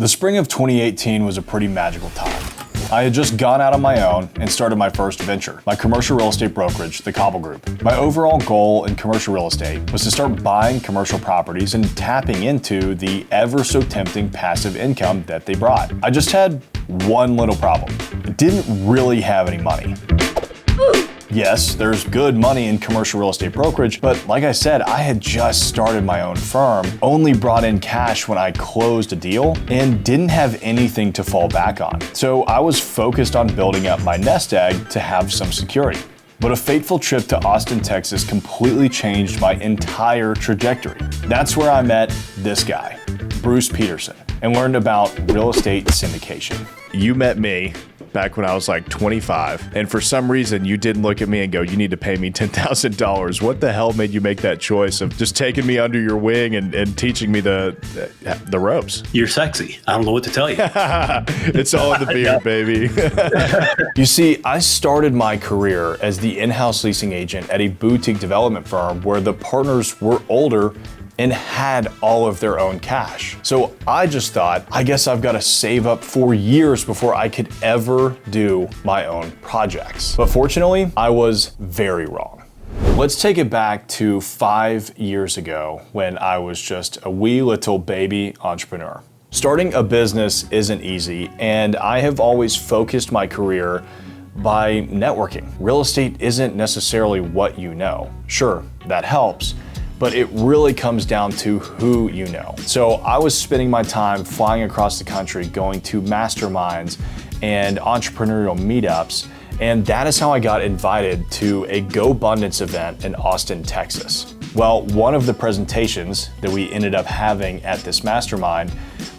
The spring of 2018 was a pretty magical time. I had just gone out on my own and started my first venture, my commercial real estate brokerage, the Cobble Group. My overall goal in commercial real estate was to start buying commercial properties and tapping into the ever so tempting passive income that they brought. I just had one little problem. I didn't really have any money. Yes, there's good money in commercial real estate brokerage, but like I said, I had just started my own firm, only brought in cash when I closed a deal, and didn't have anything to fall back on. So I was focused on building up my nest egg to have some security. But a fateful trip to Austin, Texas completely changed my entire trajectory. That's where I met this guy, Bruce Peterson, and learned about real estate syndication. You met me back when I was like 25, and for some reason you didn't look at me and go, you need to pay me $10,000. What the hell made you make that choice of just taking me under your wing and teaching me the ropes? You're sexy. I don't know what to tell you. It's all in the beard, baby. You see, I started my career as the in-house leasing agent at a boutique development firm where the partners were older and had all of their own cash. So I just thought, I guess I've got to save up for years before I could ever do my own projects. But fortunately, I was very wrong. Let's take it back to 5 years ago when I was just a wee little baby entrepreneur. Starting a business isn't easy, and I have always focused my career by networking. Real estate isn't necessarily what you know. Sure, that helps, but it really comes down to who you know. So I was spending my time flying across the country, going to masterminds and entrepreneurial meetups, and that is how I got invited to a GoBundance event in Austin, Texas. Well, one of the presentations that we ended up having at this mastermind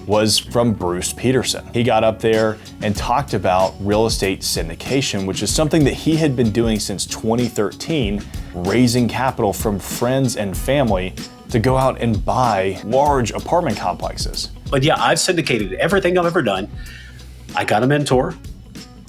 was from Bruce Peterson. He got up there and talked about real estate syndication, which is something that he had been doing since 2013, raising capital from friends and family to go out and buy large apartment complexes. But yeah, I've syndicated everything I've ever done. I got a mentor.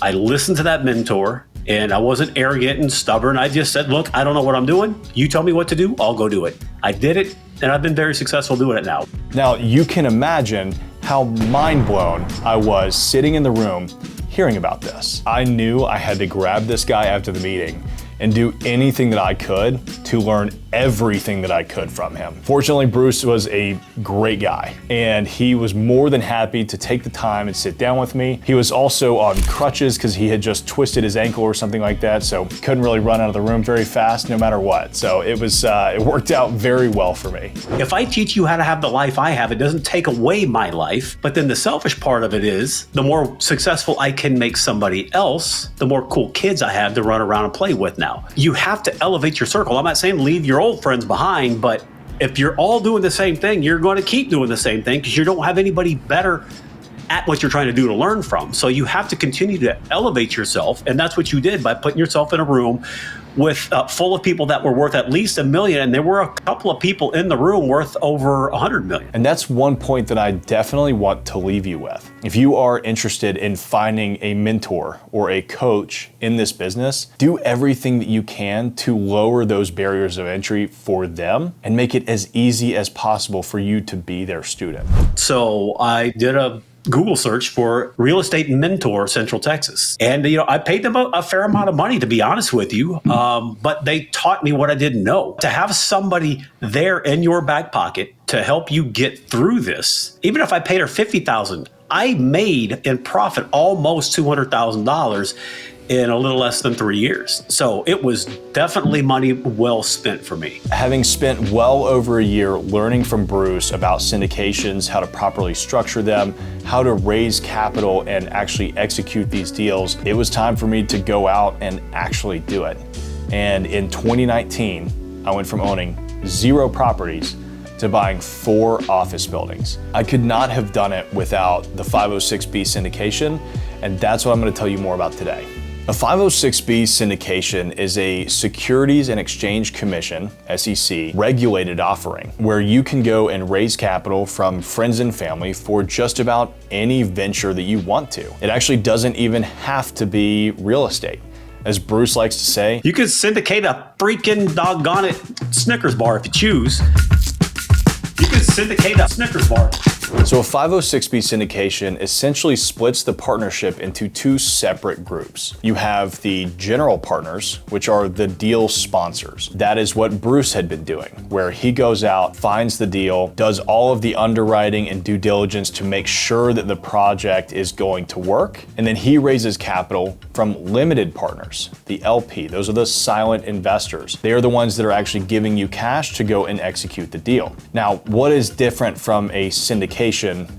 I listened to that mentor, and I wasn't arrogant and stubborn. I just said, look, I don't know what I'm doing. You tell me what to do, I'll go do it. I did it, and I've been very successful doing it now. Now, you can imagine how mind blown I was sitting in the room hearing about this. I knew I had to grab this guy after the meeting and do anything that I could to learn everything that I could from him. Fortunately, Bruce was a great guy, and he was more than happy to take the time and sit down with me. He was also on crutches because he had just twisted his ankle or something like that, so couldn't really run out of the room very fast no matter what. So it worked out very well for me. If I teach you how to have the life I have, it doesn't take away my life, but then the selfish part of it is the more successful I can make somebody else, the more cool kids I have to run around and play with now. You have to elevate your circle. I'm not saying leave your old friends behind, but if you're all doing the same thing, you're going to keep doing the same thing because you don't have anybody better at what you're trying to do to learn from. So you have to continue to elevate yourself. And that's what you did by putting yourself in a room with full of people that were worth at least $1 million. And there were a couple of people in the room worth over $100 million. And that's one point that I definitely want to leave you with. If you are interested in finding a mentor or a coach in this business, do everything that you can to lower those barriers of entry for them and make it as easy as possible for you to be their student. So I did a Google search for real estate mentor Central Texas. And, I paid them a fair amount of money, to be honest with you. But they taught me what I didn't know. To have somebody there in your back pocket to help you get through this, even if I paid her $50,000, I made in profit almost $200,000 in a little less than 3 years. So it was definitely money well spent for me. Having spent well over a year learning from Bruce about syndications, how to properly structure them, how to raise capital and actually execute these deals, it was time for me to go out and actually do it. And in 2019, I went from owning 0 properties to buying 4 office buildings. I could not have done it without the 506B syndication, and that's what I'm going to tell you more about today. A 506B syndication is a Securities and Exchange Commission, SEC, regulated offering where you can go and raise capital from friends and family for just about any venture that you want to. It actually doesn't even have to be real estate. As Bruce likes to say, you could syndicate a freaking doggone it Snickers bar if you choose. You could syndicate a Snickers bar. So a 506B syndication essentially splits the partnership into two separate groups. You have the general partners, which are the deal sponsors. That is what Bruce had been doing, where he goes out, finds the deal, does all of the underwriting and due diligence to make sure that the project is going to work, and then he raises capital from limited partners, the LP. Those are the silent investors. They are the ones that are actually giving you cash to go and execute the deal. Now, what is different from a syndication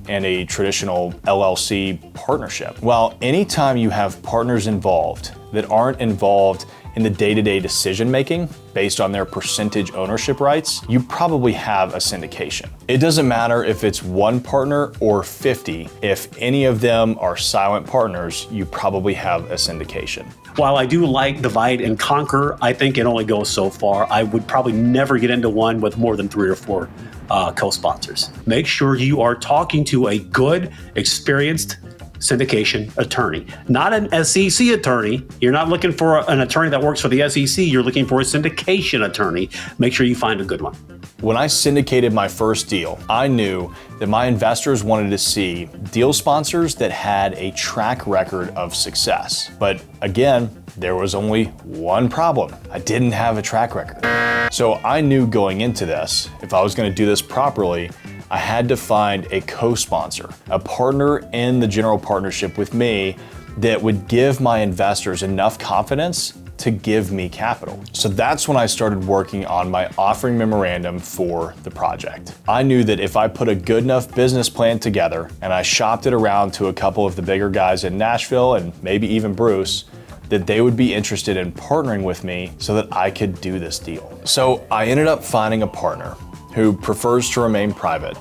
and a traditional LLC partnership? Well, anytime you have partners involved that aren't involved in the day-to-day decision making based on their percentage ownership rights, you probably have a syndication. It doesn't matter if it's one partner or 50. If any of them are silent partners, you probably have a syndication. While I do like divide and conquer, I think it only goes so far. I would probably never get into one with more than 3 or 4 co-sponsors. Make sure you are talking to a good, experienced syndication attorney, not an SEC attorney. You're not looking for an attorney that works for the SEC. You're looking for a syndication attorney. Make sure you find a good one. When I syndicated my first deal, I knew that my investors wanted to see deal sponsors that had a track record of success. But again, there was only one problem. I didn't have a track record. So I knew going into this, if I was going to do this properly, I had to find a co-sponsor, a partner in the general partnership with me that would give my investors enough confidence to give me capital. So that's when I started working on my offering memorandum for the project. I knew that if I put a good enough business plan together and I shopped it around to a couple of the bigger guys in Nashville and maybe even Bruce, that they would be interested in partnering with me so that I could do this deal. So I ended up finding a partner who prefers to remain private,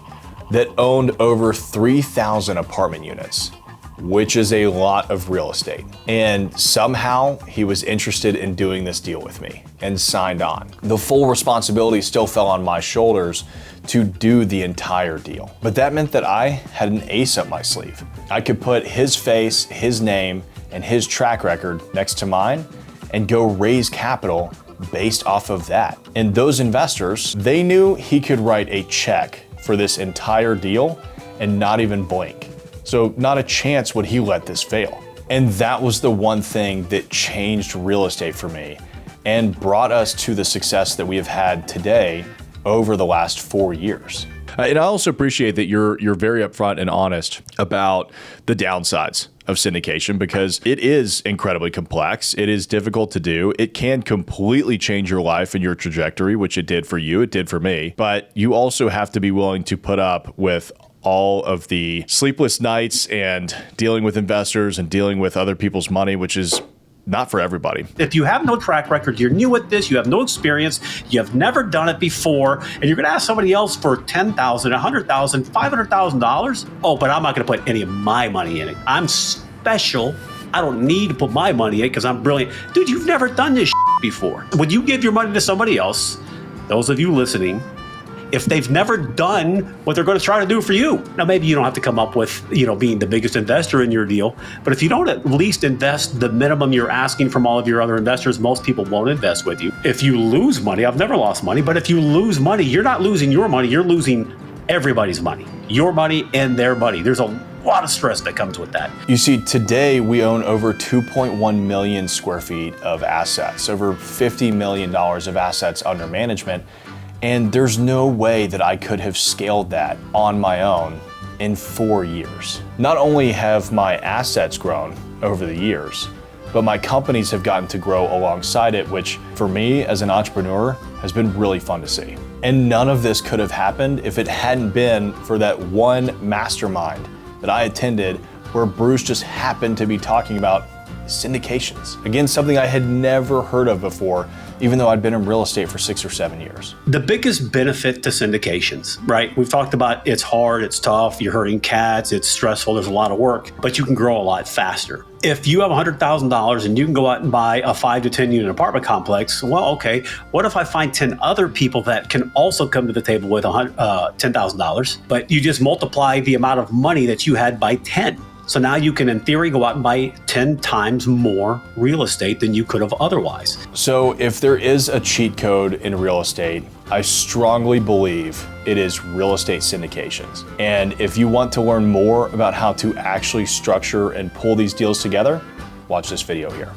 that owned over 3,000 apartment units, which is a lot of real estate. And somehow he was interested in doing this deal with me and signed on. The full responsibility still fell on my shoulders to do the entire deal. But that meant that I had an ace up my sleeve. I could put his face, his name, and his track record next to mine and go raise capital based off of that. And those investors, they knew he could write a check for this entire deal and not even blink. So not a chance would he let this fail. And that was the one thing that changed real estate for me and brought us to the success that we have had today over the last 4 years. And I also appreciate that you're very upfront and honest about the downsides of syndication, because it is incredibly complex. It is difficult to do. It can completely change your life and your trajectory, which it did for you. It did for me. But you also have to be willing to put up with all of the sleepless nights and dealing with investors and dealing with other people's money, which is not for everybody. If you have no track record, you're new at this, you have no experience, you have never done it before, and you're going to ask somebody else for $10,000, $100,000, $500,000. Oh, but I'm not going to put any of my money in it. I'm special. I don't need to put my money in it because I'm brilliant. Dude, you've never done this before. When you give your money to somebody else, those of you listening, if they've never done what they're going to try to do for you. Now, maybe you don't have to come up with, being the biggest investor in your deal, but if you don't at least invest the minimum you're asking from all of your other investors, most people won't invest with you. If you lose money, I've never lost money, but if you lose money, you're not losing your money, you're losing everybody's money, your money and their money. There's a lot of stress that comes with that. You see, today we own over 2.1 million square feet of assets, over $50 million of assets under management. And there's no way that I could have scaled that on my own in 4 years. Not only have my assets grown over the years, but my companies have gotten to grow alongside it, which for me as an entrepreneur has been really fun to see. And none of this could have happened if it hadn't been for that one mastermind that I attended where Bruce just happened to be talking about syndications. Again, something I had never heard of before, even though I'd been in real estate for 6 or 7 years. The biggest benefit to syndications, right? We've talked about it's hard, it's tough, you're hurting cats, it's stressful, there's a lot of work, but you can grow a lot faster. If you have $100,000 and you can go out and buy a 5 to 10 unit apartment complex, well, okay, what if I find 10 other people that can also come to the table with $10,000, but you just multiply the amount of money that you had by 10. So now you can, in theory, go out and buy 10 times more real estate than you could have otherwise. So if there is a cheat code in real estate, I strongly believe it is real estate syndications. And if you want to learn more about how to actually structure and pull these deals together, watch this video here.